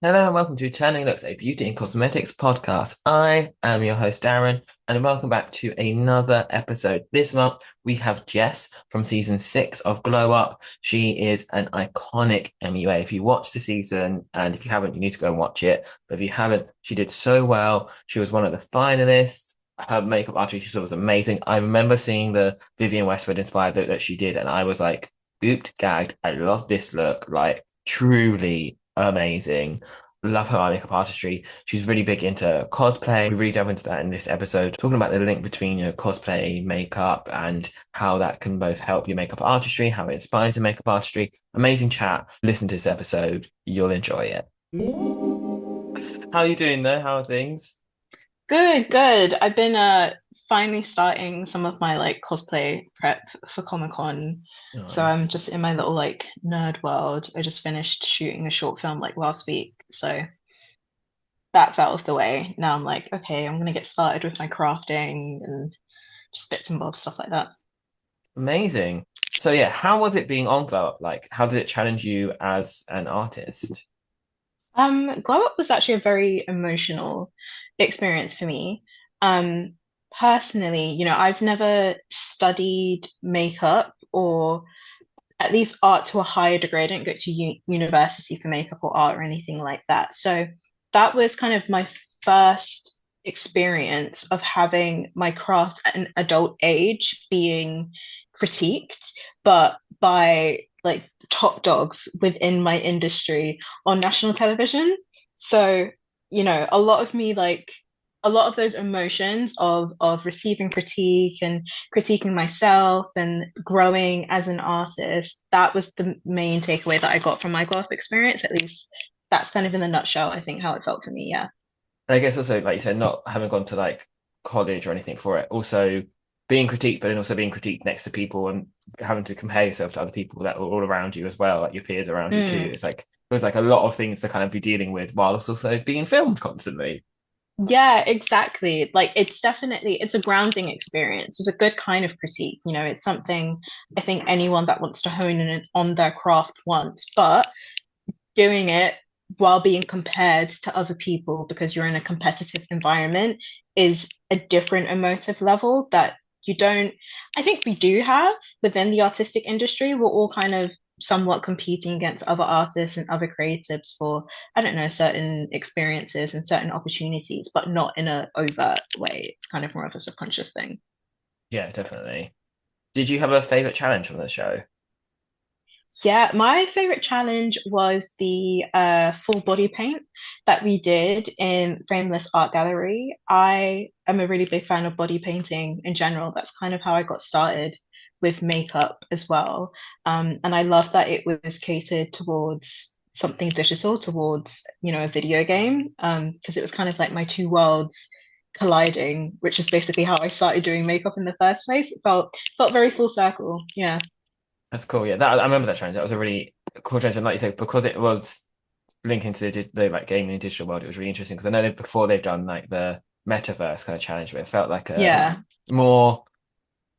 Hello and welcome to Turning Looks, a beauty and cosmetics podcast. I am your host, Darren, and welcome back to another episode. This month, we have Jess from season 6 of Glow Up. She is an iconic MUA. If you watched the season, and if you haven't, you need to go and watch it. But if you haven't, she did so well. She was one of the finalists. Her makeup artist was amazing. I remember seeing the Vivienne Westwood inspired look that she did, and I was like, gooped, gagged. I love this look. Like, truly amazing. Love her makeup artistry. She's really big into cosplay. We really delve into that in this episode, talking about the link between cosplay, makeup, and how that can both help your makeup artistry, how it inspires your makeup artistry. Amazing chat. Listen to this episode. You'll enjoy it. How are you doing though? How are things? Good, good. I've been finally starting some of my like cosplay prep for Comic-Con. So I'm Nice. just in my little like nerd world. I just finished shooting a short film like last week. So that's out of the way. Now I'm like, okay, I'm gonna get started with my crafting and just bits and bobs, stuff like that. Amazing. So yeah, how was it being on Glow Up? Like, how did it challenge you as an artist? Glow Up was actually a very emotional experience for me. Um, Personally, I've never studied makeup or at least art to a higher degree. I didn't go to university for makeup or art or anything like that. So that was kind of my first experience of having my craft at an adult age being critiqued, but by like top dogs within my industry on national television. So, a lot of me like a lot of those emotions of receiving critique and critiquing myself and growing as an artist, that was the main takeaway that I got from my golf experience. At least that's kind of in the nutshell, I think, how it felt for me. Yeah. And I guess also, like you said, not having gone to like college or anything for it, also being critiqued, but then also being critiqued next to people and having to compare yourself to other people that were all around you as well, like your peers around you too. Mm. It's like it was like a lot of things to kind of be dealing with whilst also being filmed constantly. Yeah, exactly. Like it's a grounding experience. It's a good kind of critique. It's something I think anyone that wants to hone in on their craft wants, but doing it while being compared to other people because you're in a competitive environment is a different emotive level that you don't, I think we do have within the artistic industry. We're all kind of somewhat competing against other artists and other creatives for, I don't know, certain experiences and certain opportunities, but not in a overt way. It's kind of more of a subconscious thing. Yeah, definitely. Did you have a favorite challenge from the show? Yeah, my favorite challenge was the full body paint that we did in Frameless Art Gallery. I am a really big fan of body painting in general. That's kind of how I got started with makeup as well. And I love that it was catered towards something digital, towards, a video game, because it was kind of like my two worlds colliding, which is basically how I started doing makeup in the first place. It felt very full circle. Yeah. That's cool. Yeah, that I remember that challenge. That was a really cool challenge, and like you said, because it was linking to the like gaming and digital world, it was really interesting because I know that before they've done like the metaverse kind of challenge, but it felt like a Yeah. more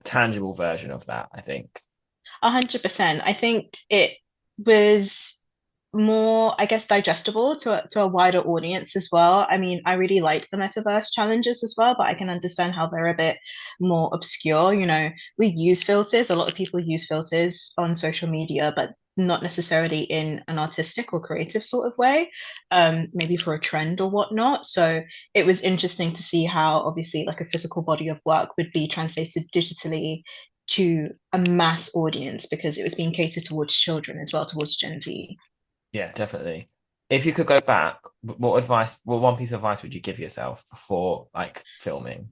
tangible version of that, I think. 100%. I think it was more, I guess, digestible to a wider audience as well. I mean, I really liked the metaverse challenges as well, but I can understand how they're a bit more obscure. We use filters. A lot of people use filters on social media, but not necessarily in an artistic or creative sort of way, maybe for a trend or whatnot. So it was interesting to see how obviously like a physical body of work would be translated digitally to a mass audience because it was being catered towards children as well, towards Gen Z. Yeah, definitely. If you could go back, what advice, what one piece of advice would you give yourself before like filming?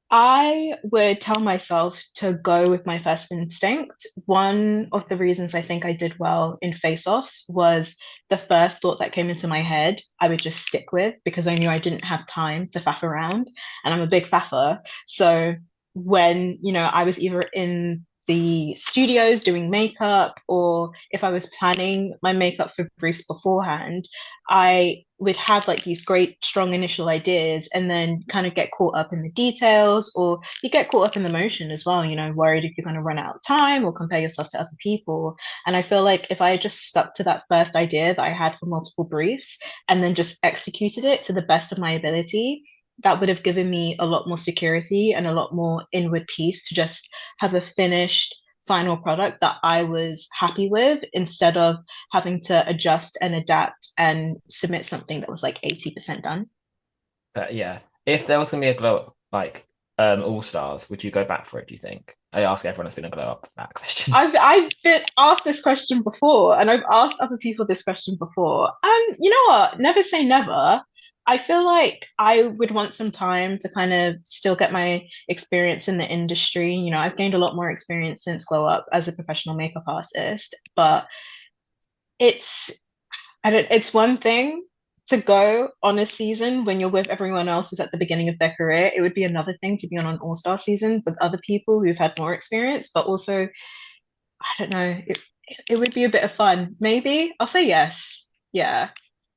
I would tell myself to go with my first instinct. One of the reasons I think I did well in face-offs was the first thought that came into my head, I would just stick with because I knew I didn't have time to faff around. And I'm a big faffer. So when, I was either in the studios doing makeup, or if I was planning my makeup for briefs beforehand, I would have like these great strong initial ideas and then kind of get caught up in the details, or you get caught up in the motion as well, worried if you're going to run out of time or compare yourself to other people. And I feel like if I had just stuck to that first idea that I had for multiple briefs and then just executed it to the best of my ability, that would have given me a lot more security and a lot more inward peace to just have a finished final product that I was happy with, instead of having to adjust and adapt and submit something that was like 80% done. But yeah, if there was gonna be a glow up like All Stars, would you go back for it, do you think? I ask everyone that's been a glow up that question. I've been asked this question before, and I've asked other people this question before. And you know what? Never say never. I feel like I would want some time to kind of still get my experience in the industry. I've gained a lot more experience since Glow Up as a professional makeup artist, but it's I don't it's one thing to go on a season when you're with everyone else who's at the beginning of their career. It would be another thing to be on an all-star season with other people who've had more experience, but also I don't know. It would be a bit of fun. Maybe I'll say yes. Yeah,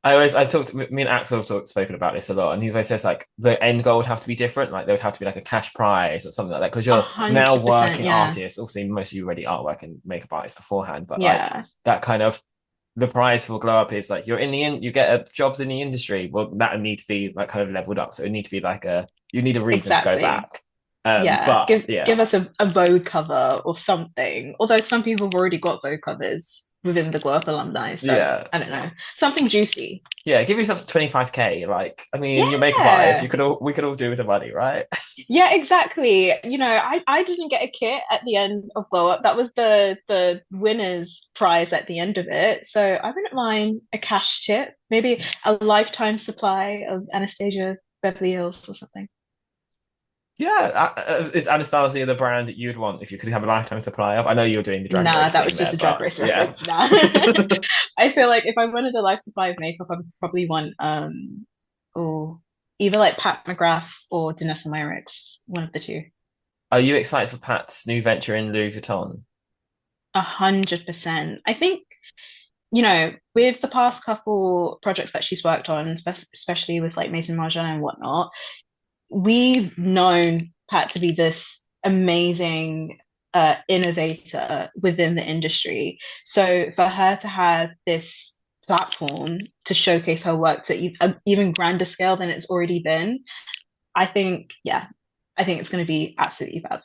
I've talked, me and Axel have spoken about this a lot, and he always says like the end goal would have to be different, like there would have to be like a cash prize or something like that, because a you're now hundred percent. working Yeah, artists. Obviously, most of you already artwork and makeup artists beforehand, but like yeah, that kind of the prize for glow up is like you're in the you get jobs in the industry. Well, that would need to be like kind of leveled up, so it would need to be like you need a reason to go exactly. back. Yeah, But give yeah, us a Vogue cover or something. Although some people have already got Vogue covers within the Glow Up alumni, so yeah, I don't know. Something juicy. yeah. Give yourself 25K. Like, I mean, you're makeup artists. Yeah, We could all do with the money, right? yeah, exactly. I didn't get a kit at the end of Glow Up. That was the winner's prize at the end of it. So I wouldn't mind a cash tip, maybe a lifetime supply of Anastasia Beverly Hills or something. Yeah, is Anastasia the brand that you'd want if you could have a lifetime supply of? I know you're doing the drag Nah, race that thing was just there, a Drag but Race yeah. reference. Nah. I feel like if I wanted a life supply of makeup, I would probably want or either like Pat McGrath or Danessa Myricks, one of the two. Are you excited for Pat's new venture in Louis Vuitton? 100%. I think, with the past couple projects that she's worked on, especially with like Maison Margiela and whatnot, we've known Pat to be this amazing innovator within the industry. So for her to have this platform to showcase her work to even grander scale than it's already been, I think, yeah, I think it's going to be absolutely fab.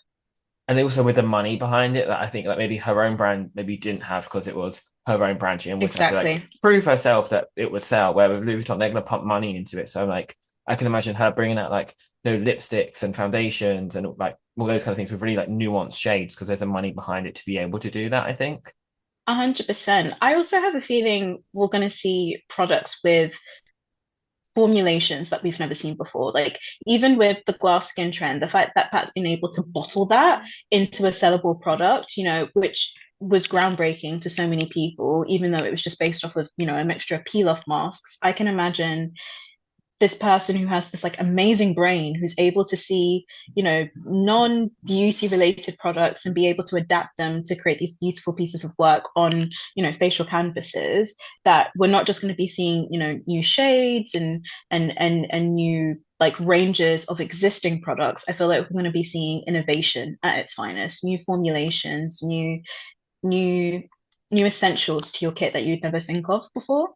And also with the money behind it, that I think that maybe her own brand maybe didn't have because it was her own brand. She almost had to like Exactly. prove herself that it would sell. Where with Louis Vuitton, they're going to pump money into it. So like I can imagine her bringing out like lipsticks and foundations and like all those kind of things with really like nuanced shades because there's a money behind it to be able to do that. I think. 100%. I also have a feeling we're going to see products with formulations that we've never seen before. Like even with the glass skin trend, the fact that Pat's been able to bottle that into a sellable product, which was groundbreaking to so many people, even though it was just based off of, a mixture of peel-off masks. I can imagine this person who has this like amazing brain who's able to see non-beauty related products and be able to adapt them to create these beautiful pieces of work on facial canvases, that we're not just going to be seeing new shades and new like ranges of existing products. I feel like we're going to be seeing innovation at its finest, new formulations, new new essentials to your kit that you'd never think of before.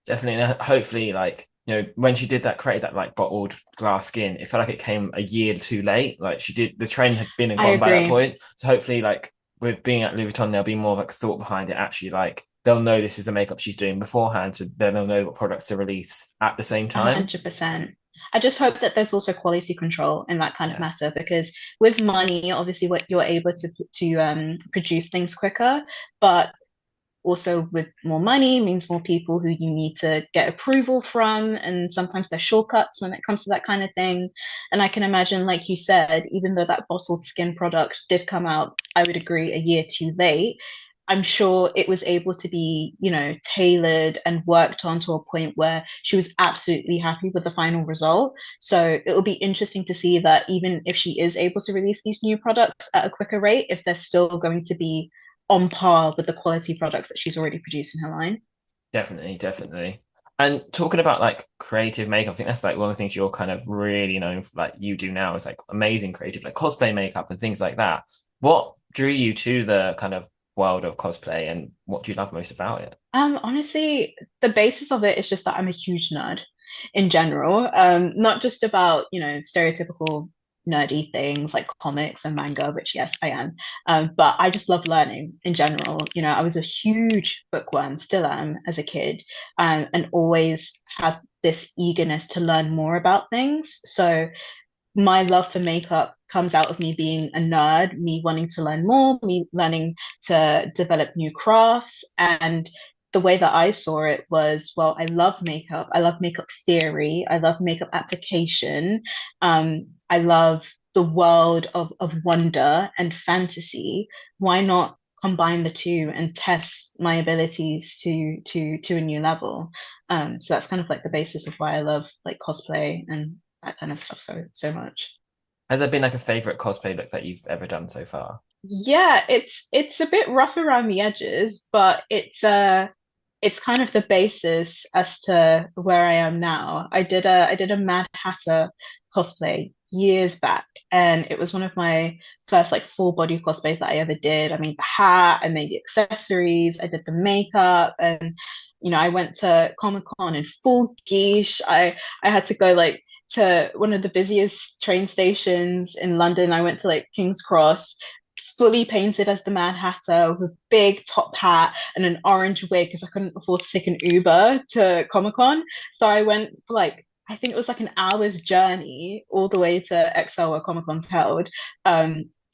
Definitely, and hopefully, like when she did that, created that like bottled glass skin, it felt like it came a year too late. Like she did, the trend had been and I gone by that agree. point. So hopefully, like with being at Louis Vuitton, there'll be more like thought behind it. Actually, like they'll know this is the makeup she's doing beforehand, so then they'll know what products to release at the same time. 100%. I just hope that there's also quality control in that kind of Yeah, matter, because with money, obviously, what you're able to produce things quicker, but also with more money means more people who you need to get approval from, and sometimes there's shortcuts when it comes to that kind of thing. And I can imagine, like you said, even though that bottled skin product did come out, I would agree, a year too late, I'm sure it was able to be, tailored and worked on to a point where she was absolutely happy with the final result. So it will be interesting to see that even if she is able to release these new products at a quicker rate, if they're still going to be on par with the quality products that she's already produced in her line. Definitely, definitely. And talking about like creative makeup, I think that's like one of the things you're kind of really known for, like you do now is like amazing creative, like cosplay makeup and things like that. What drew you to the kind of world of cosplay and what do you love most about it? Honestly, the basis of it is just that I'm a huge nerd in general. Not just about, stereotypical nerdy things like comics and manga, which yes, I am. But I just love learning in general. I was a huge bookworm, still am as a kid, and always have this eagerness to learn more about things. So my love for makeup comes out of me being a nerd, me wanting to learn more, me learning to develop new crafts. And the way that I saw it was, well, I love makeup. I love makeup theory. I love makeup application. I love the world of wonder and fantasy. Why not combine the two and test my abilities to a new level? So that's kind of like the basis of why I love like cosplay and that kind of stuff so much. Has there been like a favorite cosplay look that you've ever done so far? Yeah, it's a bit rough around the edges, but it's kind of the basis as to where I am now. I did a Mad Hatter cosplay years back, and it was one of my first like full body cosplays that I ever did. I made the hat, I made the accessories, I did the makeup, and I went to Comic Con in full geesh. I had to go like to one of the busiest train stations in London. I went to like King's Cross, fully painted as the Mad Hatter with a big top hat and an orange wig because I couldn't afford to take an Uber to Comic Con. So I went for like, I think it was like an hour's journey all the way to XL where Comic Con's held.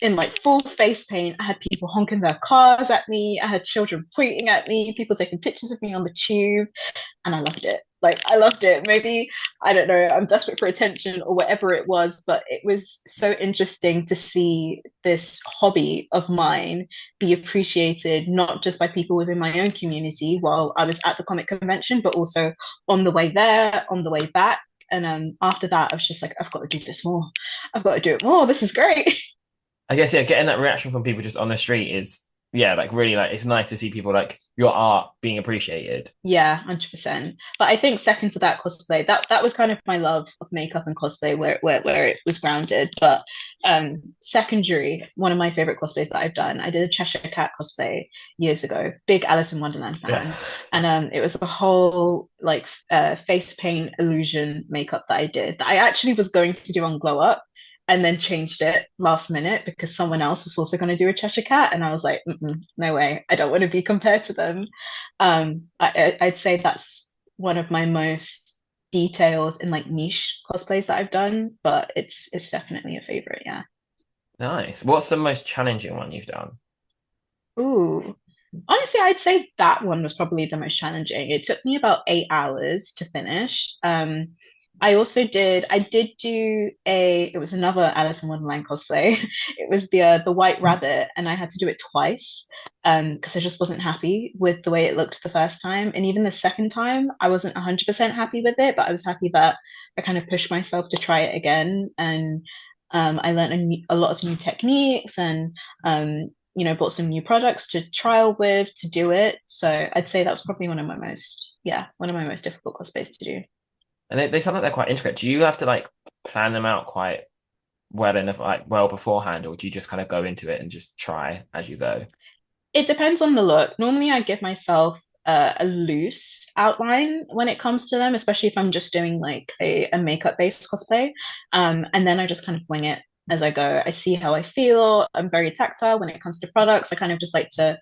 In like full face paint. I had people honking their cars at me. I had children pointing at me, people taking pictures of me on the tube, and I loved it. Like I loved it. Maybe I don't know. I'm desperate for attention or whatever it was, but it was so interesting to see this hobby of mine be appreciated not just by people within my own community while I was at the comic convention, but also on the way there, on the way back. And after that, I was just like, I've got to do this more. I've got to do it more. This is great. I guess yeah, getting that reaction from people just on the street is yeah, like really like it's nice to see people like your art being appreciated. Yeah, 100%. But I think second to that cosplay, that was kind of my love of makeup and cosplay where it was grounded. But secondary, one of my favorite cosplays that I've done, I did a Cheshire Cat cosplay years ago. Big Alice in Wonderland Yeah. fan. And it was a whole like face paint illusion makeup that I did that I actually was going to do on Glow Up and then changed it last minute because someone else was also going to do a Cheshire Cat. And I was like, no way, I don't want to be compared to them. I'd say that's one of my most detailed and like niche cosplays that I've done, but it's definitely a favorite. Yeah. Nice. What's the most challenging one you've done? Ooh. Honestly, I'd say that one was probably the most challenging. It took me about 8 hours to finish. I did do it was another Alice in Wonderland cosplay. It was the White Rabbit, and I had to do it twice because I just wasn't happy with the way it looked the first time. And even the second time, I wasn't 100% happy with it, but I was happy that I kind of pushed myself to try it again. And I learned a lot of new techniques and bought some new products to trial with to do it. So I'd say that was probably one of my most difficult cosplays to do. And they sound like they're quite intricate. Do you have to like plan them out quite well enough, like well beforehand, or do you just kind of go into it and just try as you go? It depends on the look. Normally, I give myself a loose outline when it comes to them, especially if I'm just doing like a makeup based cosplay. And then I just kind of wing it as I go. I see how I feel. I'm very tactile when it comes to products. I kind of just like to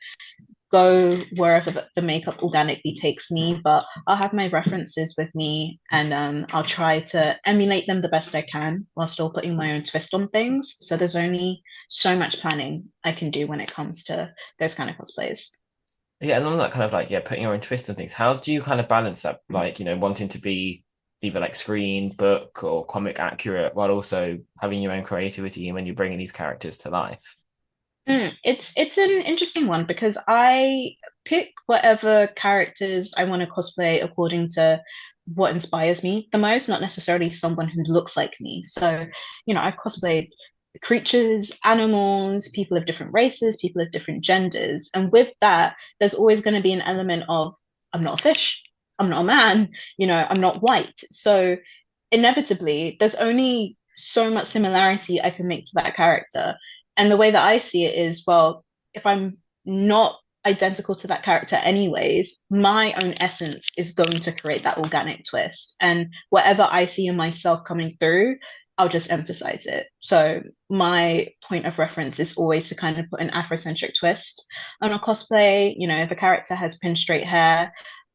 go wherever the makeup organically takes me, but I'll have my references with me and I'll try to emulate them the best I can while still putting my own twist on things. So there's only so much planning I can do when it comes to those kind of cosplays. Yeah, and on that kind of like yeah, putting your own twist and things. How do you kind of balance that, like wanting to be either like screen, book, or comic accurate, while also having your own creativity when you're bringing these characters to life? It's an interesting one because I pick whatever characters I want to cosplay according to what inspires me the most, not necessarily someone who looks like me. So, I've cosplayed creatures, animals, people of different races, people of different genders. And with that, there's always going to be an element of I'm not a fish, I'm not a man, I'm not white. So inevitably, there's only so much similarity I can make to that character. And the way that I see it is, well, if I'm not identical to that character anyways, my own essence is going to create that organic twist. And whatever I see in myself coming through, I'll just emphasize it. So my point of reference is always to kind of put an Afrocentric twist on a cosplay. If a character has pin straight hair,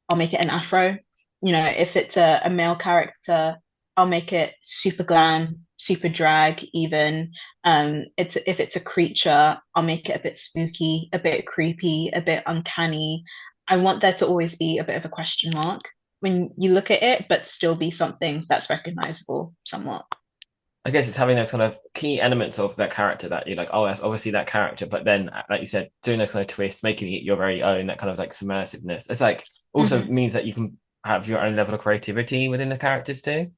I'll make it an afro. If it's a male character, I'll make it super glam, super drag, even. If it's a creature, I'll make it a bit spooky, a bit creepy, a bit uncanny. I want there to always be a bit of a question mark when you look at it, but still be something that's recognizable somewhat. I guess it's having those kind of key elements of that character that you're like, oh, that's obviously that character. But then, like you said, doing those kind of twists, making it your very own, that kind of like submersiveness. It's like also Mhm. means that you can have your own level of creativity within the characters too.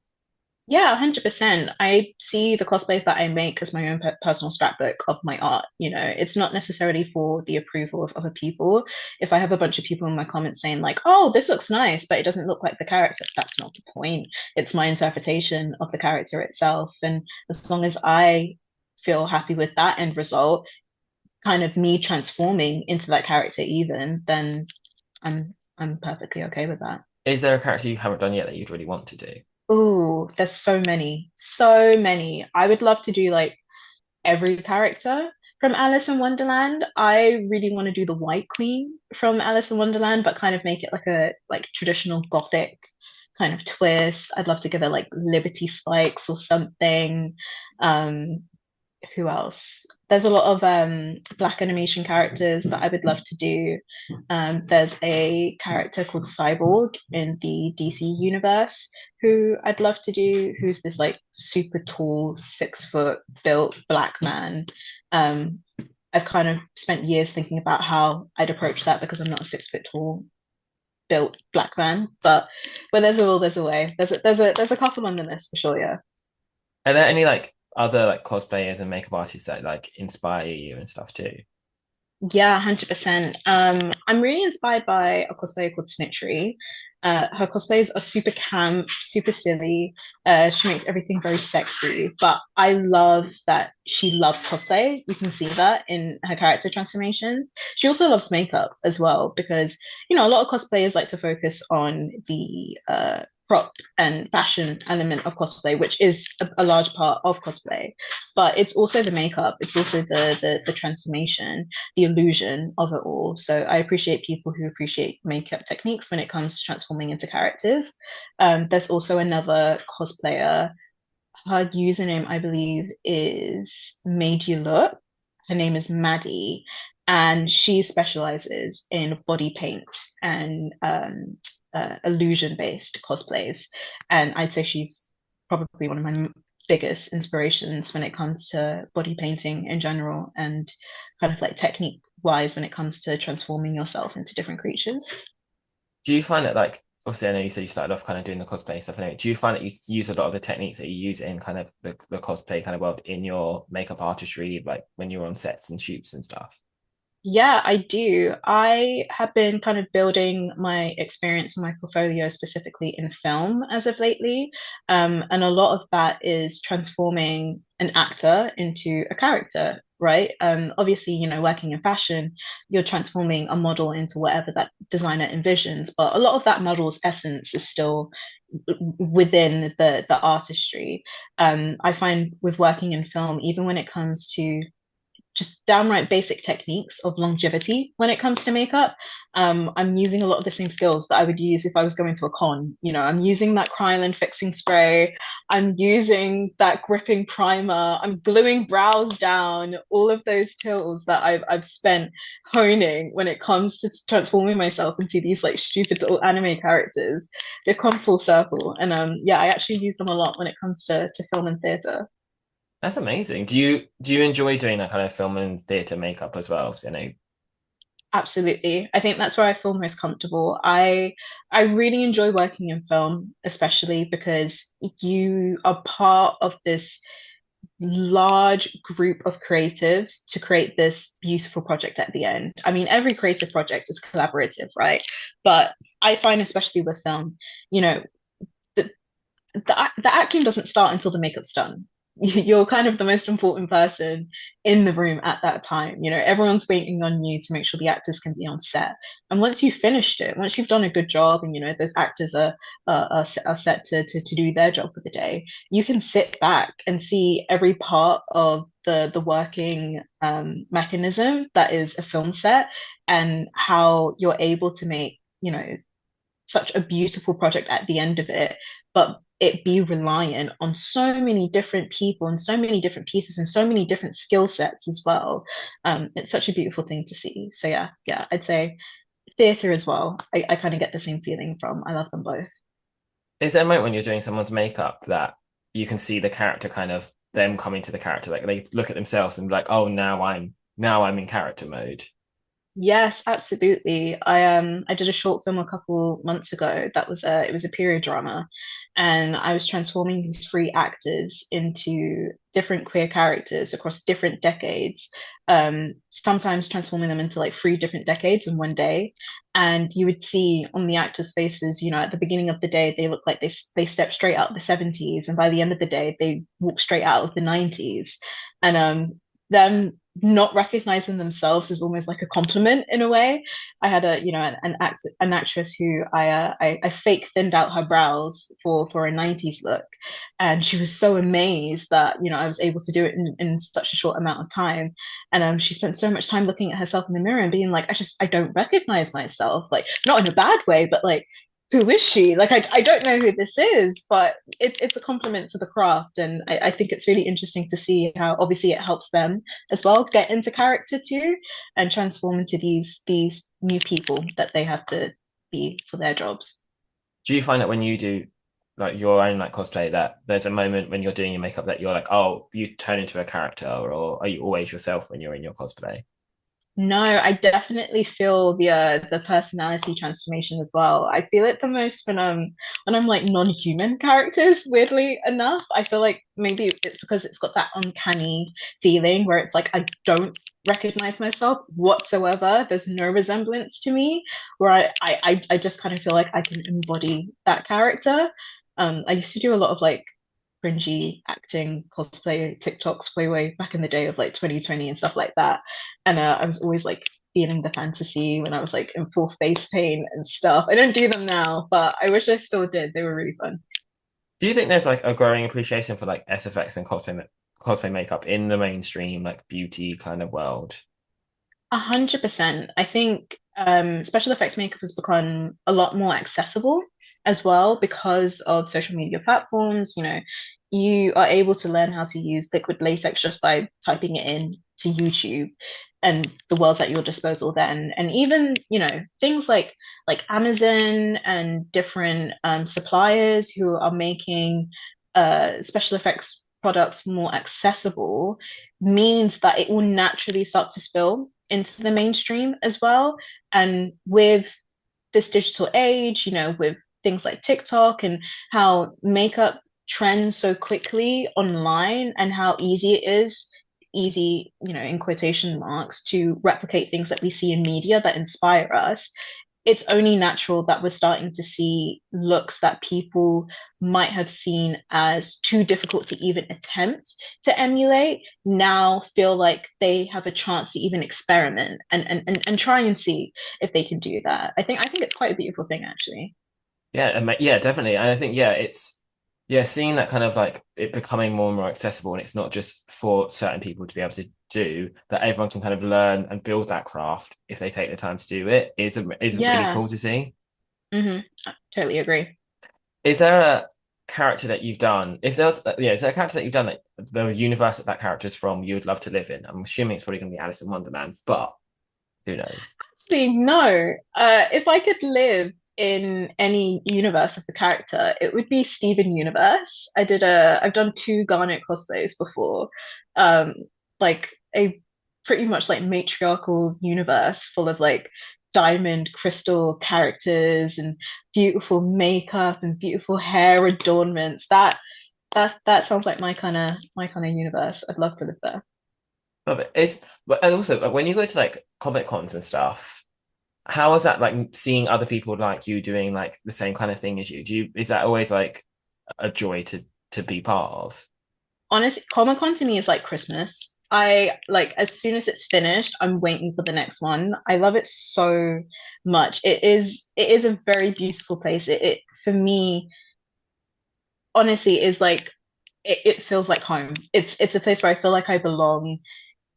Yeah, 100%. I see the cosplays that I make as my own personal scrapbook of my art. It's not necessarily for the approval of other people. If I have a bunch of people in my comments saying, like, oh, this looks nice, but it doesn't look like the character, that's not the point. It's my interpretation of the character itself. And as long as I feel happy with that end result, kind of me transforming into that character, even, then I'm perfectly okay with that. Is there a character you haven't done yet that you'd really want to do? Oh, there's so many, so many. I would love to do like every character from Alice in Wonderland. I really want to do the White Queen from Alice in Wonderland, but kind of make it like a traditional gothic kind of twist. I'd love to give her like Liberty spikes or something. Um, who else? There's a lot of black animation characters that I would love to do. There's a character called Cyborg in the DC universe who I'd love to do, who's this like super tall, 6 foot built black man. Um, I've kind of spent years thinking about how I'd approach that because I'm not a 6 foot tall built black man, but where there's a will, there's a way. There's a couple on the list for sure, yeah. Are there any like other like cosplayers and makeup artists that like inspire you and stuff too? Yeah, 100%. I'm really inspired by a cosplayer called Snitchery. Her cosplays are super camp, super silly. She makes everything very sexy, but I love that she loves cosplay. You can see that in her character transformations. She also loves makeup as well because, a lot of cosplayers like to focus on the prop and fashion element of cosplay, which is a large part of cosplay. But it's also the makeup, it's also the transformation, the illusion of it all. So I appreciate people who appreciate makeup techniques when it comes to transforming into characters. There's also another cosplayer. Her username, I believe, is Made You Look. Her name is Maddie, and she specializes in body paint and illusion-based cosplays. And I'd say she's probably one of my biggest inspirations when it comes to body painting in general and kind of like technique wise when it comes to transforming yourself into different creatures. Do you find that like obviously I know you said you started off kind of doing the cosplay stuff anyway. Do you find that you use a lot of the techniques that you use in kind of the cosplay kind of world in your makeup artistry, like when you're on sets and shoots and stuff? Yeah, I do. I have been kind of building my experience and my portfolio specifically in film as of lately. And a lot of that is transforming an actor into a character, right? Obviously, working in fashion, you're transforming a model into whatever that designer envisions, but a lot of that model's essence is still within the artistry. I find with working in film, even when it comes to just downright basic techniques of longevity when it comes to makeup. I'm using a lot of the same skills that I would use if I was going to a con. I'm using that Krylon fixing spray. I'm using that gripping primer. I'm gluing brows down. All of those tools that I've spent honing when it comes to transforming myself into these like stupid little anime characters. They've come full circle, and yeah, I actually use them a lot when it comes to film and theater. That's amazing. Do you enjoy doing that kind of film and theatre makeup as well? So, Absolutely. I think that's where I feel most comfortable. I really enjoy working in film, especially because you are part of this large group of creatives to create this beautiful project at the end. I mean, every creative project is collaborative, right? But I find, especially with film, you know, the, the acting doesn't start until the makeup's done. You're kind of the most important person in the room at that time. You know, everyone's waiting on you to make sure the actors can be on set. And once you've finished it, once you've done a good job, and you know those actors are set to do their job for the day, you can sit back and see every part of the working mechanism that is a film set, and how you're able to make such a beautiful project at the end of it, but it be reliant on so many different people and so many different pieces and so many different skill sets as well. It's such a beautiful thing to see. So yeah, I'd say theatre as well. I kind of get the same feeling from. I love them both. is there a moment when you're doing someone's makeup that you can see the character kind of them coming to the character, like they look at themselves and be like, oh, now I'm in character mode. Yes, absolutely. I did a short film a couple months ago that was it was a period drama, and I was transforming these three actors into different queer characters across different decades. Sometimes transforming them into like three different decades in one day. And you would see on the actors' faces, you know, at the beginning of the day, they look like they stepped straight out of the 70s, and by the end of the day, they walk straight out of the 90s. And them not recognizing themselves is almost like a compliment in a way. I had an actress who I fake thinned out her brows for a 90s look, and she was so amazed that I was able to do it in such a short amount of time. And she spent so much time looking at herself in the mirror and being like, I don't recognize myself, like not in a bad way, but like who is she? Like, I don't know who this is, but it's a compliment to the craft. And I think it's really interesting to see how obviously it helps them as well get into character too and transform into these new people that they have to be for their jobs. Do you find that when you do like your own like cosplay that there's a moment when you're doing your makeup that you're like, oh, you turn into a character, or are you always yourself when you're in your cosplay? No, I definitely feel the personality transformation as well. I feel it the most when I'm like non-human characters, weirdly enough. I feel like maybe it's because it's got that uncanny feeling where it's like I don't recognize myself whatsoever. There's no resemblance to me, where I just kind of feel like I can embody that character. I used to do a lot of like cringy acting cosplay TikToks way back in the day of like 2020 and stuff like that. And I was always like feeling the fantasy when I was like in full face paint and stuff. I don't do them now, but I wish I still did. They were really fun. Do you think there's like a growing appreciation for like SFX and cosplay makeup in the mainstream like beauty kind of world? 100%. I think special effects makeup has become a lot more accessible as well because of social media platforms. You know, you are able to learn how to use liquid latex just by typing it in to YouTube, and the world's at your disposal then. And even, things like Amazon and different suppliers who are making special effects products more accessible means that it will naturally start to spill into the mainstream as well. And with this digital age, with things like TikTok and how makeup trends so quickly online and how easy it is, easy, in quotation marks, to replicate things that we see in media that inspire us, it's only natural that we're starting to see looks that people might have seen as too difficult to even attempt to emulate now feel like they have a chance to even experiment and try and see if they can do that. I think it's quite a beautiful thing actually. Yeah, definitely. And I think seeing that kind of like it becoming more and more accessible, and it's not just for certain people to be able to do that. Everyone can kind of learn and build that craft if they take the time to do it. Is really Yeah. cool to see. I totally agree. Is there a character that you've done? If there was, is there a character that you've done that the universe that character is from you would love to live in? I'm assuming it's probably going to be Alice in Wonderland, but who knows? Actually, no. If I could live in any universe of the character, it would be Steven Universe. I've done two Garnet cosplays before. Um, like a pretty much like matriarchal universe full of like diamond crystal characters and beautiful makeup and beautiful hair adornments. That sounds like my kind of universe. I'd love to live there. Love it. And also when you go to like Comic Cons and stuff, how is that like seeing other people like you doing like the same kind of thing as you? Is that always like a joy to be part of? Honestly, Comic Con to me is like Christmas. I like as soon as it's finished, I'm waiting for the next one. I love it so much. It is a very beautiful place. It for me, honestly, is like it feels like home. It's a place where I feel like I belong.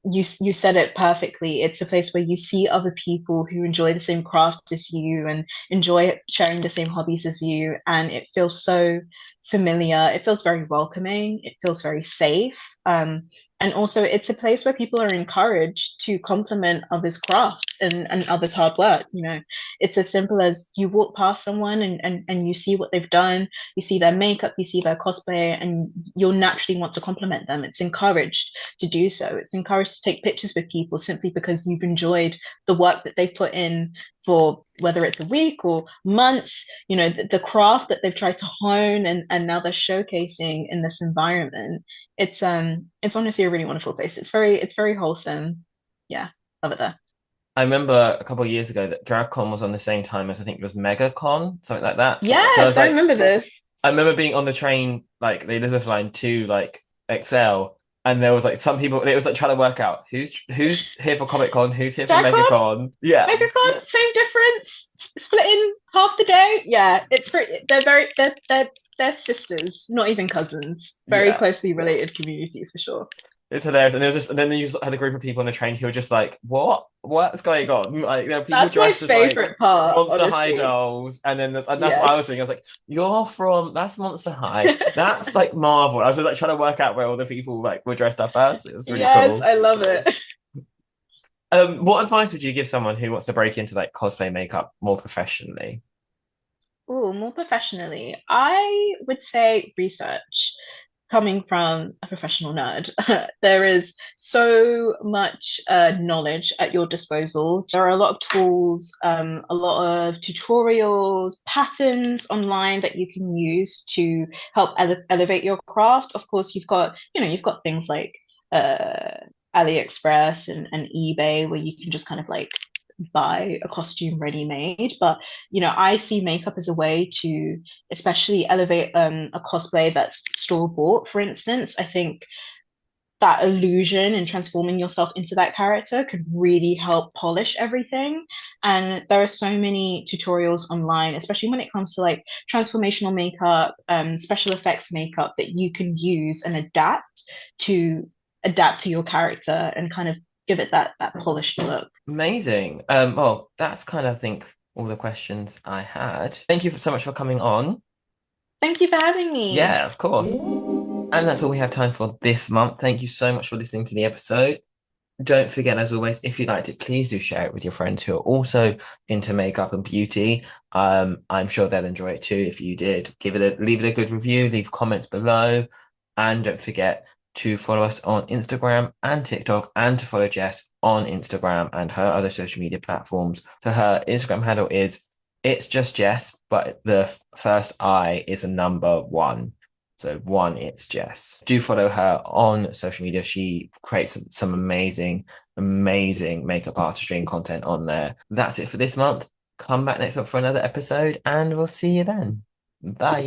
You said it perfectly. It's a place where you see other people who enjoy the same craft as you and enjoy sharing the same hobbies as you, and it feels so familiar. It feels very welcoming. It feels very safe. And also, it's a place where people are encouraged to compliment others' craft and others' hard work. It's as simple as you walk past someone and you see what they've done, you see their makeup, you see their cosplay, and you'll naturally want to compliment them. It's encouraged to do so. It's encouraged to take pictures with people simply because you've enjoyed the work that they've put in for whether it's a week or months, the craft that they've tried to hone and now they're showcasing in this environment. It's honestly a really wonderful place. It's very wholesome. Yeah, love it there. I remember a couple of years ago that DragCon was on the same time as I think it was MegaCon, something like that. So I Yes, was I like, remember this. I remember being on the train, like the Elizabeth line to like Excel, and there was like some people, it was like trying to work out who's here for Comic Con, who's here for DragCon, MegaCon. Yeah, MegaCon, same difference. Split in half the day. Yeah, they're sisters, not even cousins. Very yeah. closely related communities for sure. It's hilarious. And it was just, and then you just had a group of people on the train who were just like, what? What's going on? Like, there are people That's my dressed as like favorite part, Monster High honestly. dolls. And that's what I was Yes. thinking. I was like, that's Monster High. That's like Marvel. I was just like trying to work out where all the people like were dressed up as. It was really Yes, cool. I love it. What advice would you give someone who wants to break into like cosplay makeup more professionally? Oh, more professionally, I would say research. Coming from a professional nerd, there is so much knowledge at your disposal. There are a lot of tools, a lot of tutorials, patterns online that you can use to help elevate your craft. Of course, you've got things like uh, AliExpress and eBay where you can just kind of like buy a costume ready made. But I see makeup as a way to especially elevate a cosplay that's store bought, for instance. I think that illusion and transforming yourself into that character could really help polish everything. And there are so many tutorials online, especially when it comes to like transformational makeup, special effects makeup that you can use and to adapt to your character and kind of give it that polished look. Amazing. Well, that's kind of, I think, all the questions I had. Thank you so much for coming on. Thank you for having me. Yeah, of course. And that's all we have time for this month. Thank you so much for listening to the episode. Don't forget, as always, if you liked it, please do share it with your friends who are also into makeup and beauty. I'm sure they'll enjoy it too. If you did, leave it a good review, leave comments below, and don't forget to follow us on Instagram and TikTok, and to follow Jess on Instagram and her other social media platforms. So her Instagram handle is it's just Jess, but the first I is a number one. So one, it's Jess. Do follow her on social media. She creates some amazing, amazing makeup artistry and content on there. That's it for this month. Come back next month for another episode, and we'll see you then. Bye.